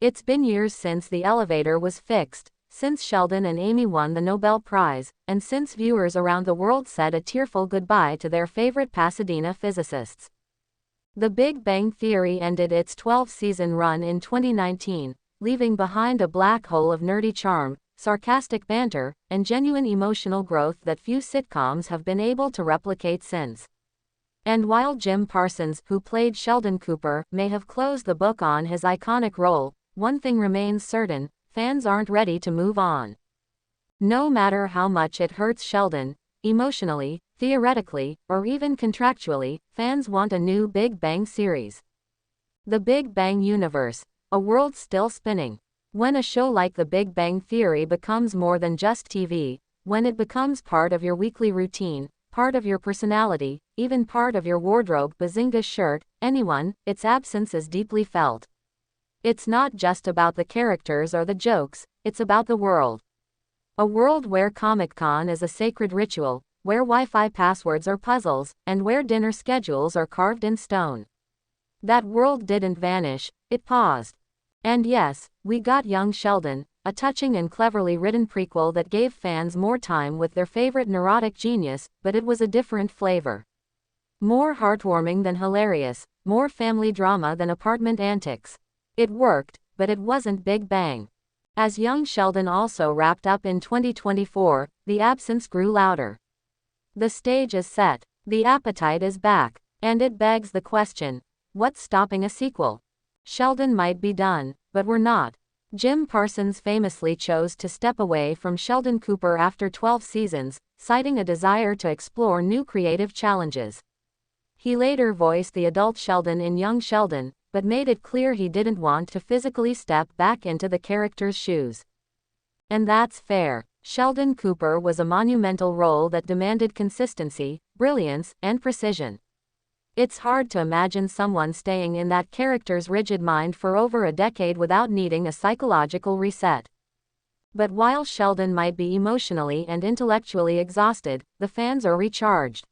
It's been years since the elevator was fixed, since Sheldon and Amy won the Nobel Prize, and since viewers around the world said a tearful goodbye to their favorite Pasadena physicists. The Big Bang Theory ended its 12-season run in 2019, leaving behind a black hole of nerdy charm, sarcastic banter, and genuine emotional growth that few sitcoms have been able to replicate since. And while Jim Parsons, who played Sheldon Cooper, may have closed the book on his iconic role, one thing remains certain: fans aren't ready to move on. No matter how much it hurts Sheldon, emotionally, theoretically, or even contractually, fans want a new Big Bang series. The Big Bang Universe, a world still spinning. When a show like The Big Bang Theory becomes more than just TV, when it becomes part of your weekly routine, part of your personality, even part of your wardrobe, Bazinga shirt, anyone, its absence is deeply felt. It's not just about the characters or the jokes, it's about the world. A world where Comic-Con is a sacred ritual, where Wi-Fi passwords are puzzles, and where dinner schedules are carved in stone. That world didn't vanish, it paused. And yes, we got Young Sheldon, a touching and cleverly written prequel that gave fans more time with their favorite neurotic genius, but it was a different flavor. More heartwarming than hilarious, more family drama than apartment antics. It worked, but it wasn't Big Bang. As Young Sheldon also wrapped up in 2024, the absence grew louder. The stage is set, the appetite is back, and it begs the question: what's stopping a sequel? Sheldon might be done, but we're not. Jim Parsons famously chose to step away from Sheldon Cooper after 12 seasons, citing a desire to explore new creative challenges. He later voiced the adult Sheldon in Young Sheldon, but made it clear he didn't want to physically step back into the character's shoes. And that's fair. Sheldon Cooper was a monumental role that demanded consistency, brilliance, and precision. It's hard to imagine someone staying in that character's rigid mind for over a decade without needing a psychological reset. But while Sheldon might be emotionally and intellectually exhausted, the fans are recharged.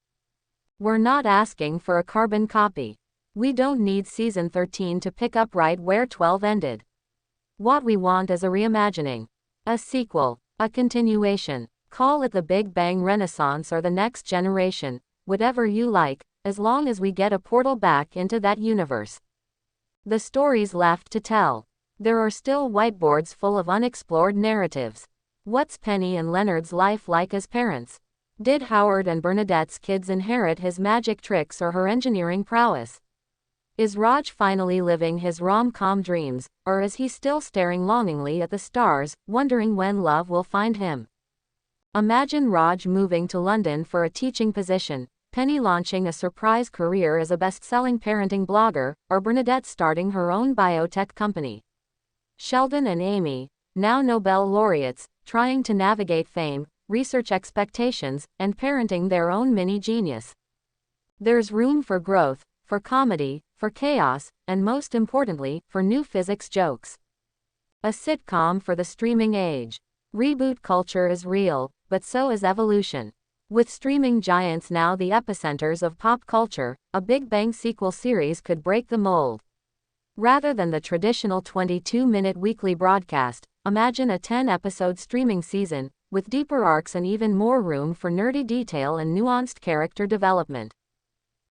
We're not asking for a carbon copy. We don't need season 13 to pick up right where 12 ended. What we want is a reimagining. A sequel. A continuation. Call it the Big Bang Renaissance or the Next Generation, whatever you like, as long as we get a portal back into that universe. The story's left to tell. There are still whiteboards full of unexplored narratives. What's Penny and Leonard's life like as parents? Did Howard and Bernadette's kids inherit his magic tricks or her engineering prowess? Is Raj finally living his rom-com dreams, or is he still staring longingly at the stars, wondering when love will find him? Imagine Raj moving to London for a teaching position, Penny launching a surprise career as a best-selling parenting blogger, or Bernadette starting her own biotech company. Sheldon and Amy, now Nobel laureates, trying to navigate fame, research expectations, and parenting their own mini-genius. There's room for growth, for comedy, for chaos, and most importantly, for new physics jokes. A sitcom for the streaming age. Reboot culture is real, but so is evolution. With streaming giants now the epicenters of pop culture, a Big Bang sequel series could break the mold. Rather than the traditional 22-minute weekly broadcast, imagine a 10-episode streaming season, with deeper arcs and even more room for nerdy detail and nuanced character development.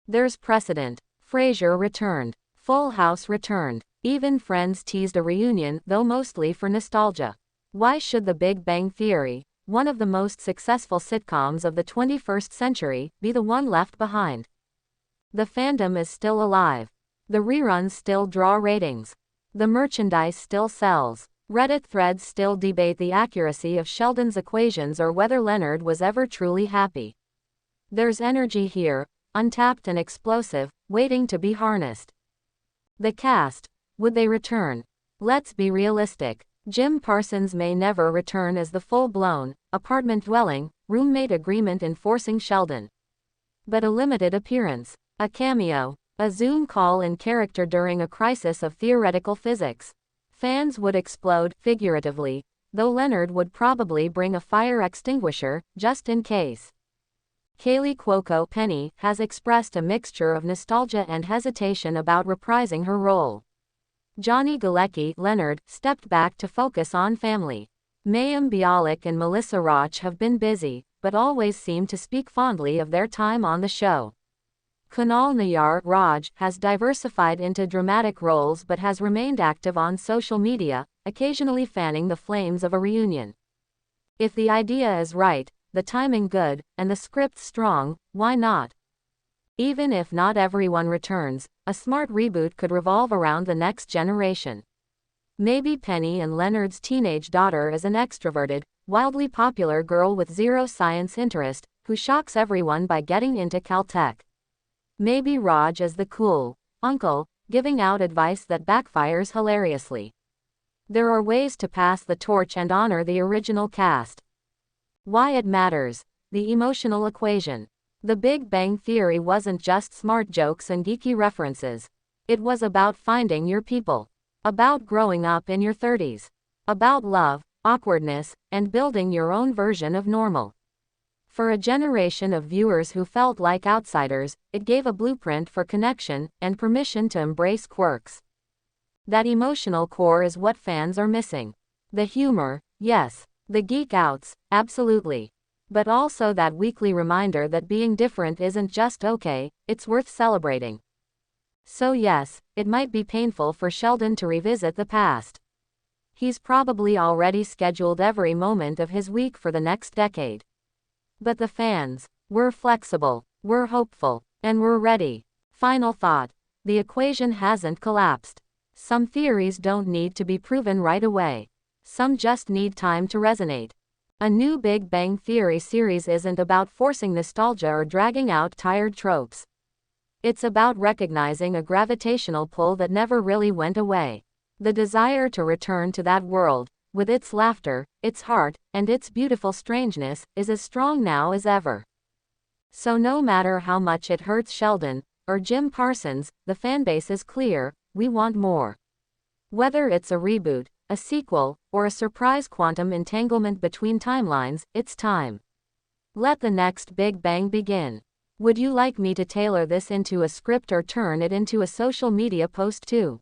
There's precedent. Frasier returned. Full House returned. Even Friends teased a reunion, though mostly for nostalgia. Why should The Big Bang Theory, one of the most successful sitcoms of the 21st century, be the one left behind? The fandom is still alive. The reruns still draw ratings. The merchandise still sells. Reddit threads still debate the accuracy of Sheldon's equations or whether Leonard was ever truly happy. There's energy here, untapped and explosive, waiting to be harnessed. The cast. Would they return? Let's be realistic. Jim Parsons may never return as the full-blown, apartment-dwelling, roommate agreement enforcing Sheldon. But a limited appearance, a cameo, a Zoom call in character during a crisis of theoretical physics. Fans would explode, figuratively, though Leonard would probably bring a fire extinguisher, just in case. Kaylee Cuoco Penny has expressed a mixture of nostalgia and hesitation about reprising her role. Johnny Galecki, Leonard, stepped back to focus on family. Mayim Bialik and Melissa Roch have been busy, but always seem to speak fondly of their time on the show. Kunal Nayyar, Raj, has diversified into dramatic roles but has remained active on social media, occasionally fanning the flames of a reunion. If the idea is right, the timing good, and the script strong, why not? Even if not everyone returns, a smart reboot could revolve around the next generation. Maybe Penny and Leonard's teenage daughter is an extroverted, wildly popular girl with zero science interest, who shocks everyone by getting into Caltech. Maybe Raj is the cool uncle, giving out advice that backfires hilariously. There are ways to pass the torch and honor the original cast. Why it matters. The emotional equation. The Big Bang Theory wasn't just smart jokes and geeky references. It was about finding your people. About growing up in your 30s. About love, awkwardness, and building your own version of normal. For a generation of viewers who felt like outsiders, it gave a blueprint for connection and permission to embrace quirks. That emotional core is what fans are missing. The humor, yes. The geek outs, absolutely. But also that weekly reminder that being different isn't just okay, it's worth celebrating. So yes, it might be painful for Sheldon to revisit the past. He's probably already scheduled every moment of his week for the next decade. But the fans, we're flexible, we're hopeful, and we're ready. Final thought. The equation hasn't collapsed. Some theories don't need to be proven right away. Some just need time to resonate. A new Big Bang Theory series isn't about forcing nostalgia or dragging out tired tropes. It's about recognizing a gravitational pull that never really went away. The desire to return to that world, with its laughter, its heart, and its beautiful strangeness, is as strong now as ever. So no matter how much it hurts Sheldon, or Jim Parsons, the fanbase is clear, we want more. Whether it's a reboot, a sequel, or a surprise quantum entanglement between timelines, it's time. Let the next Big Bang begin. Would you like me to tailor this into a script or turn it into a social media post too?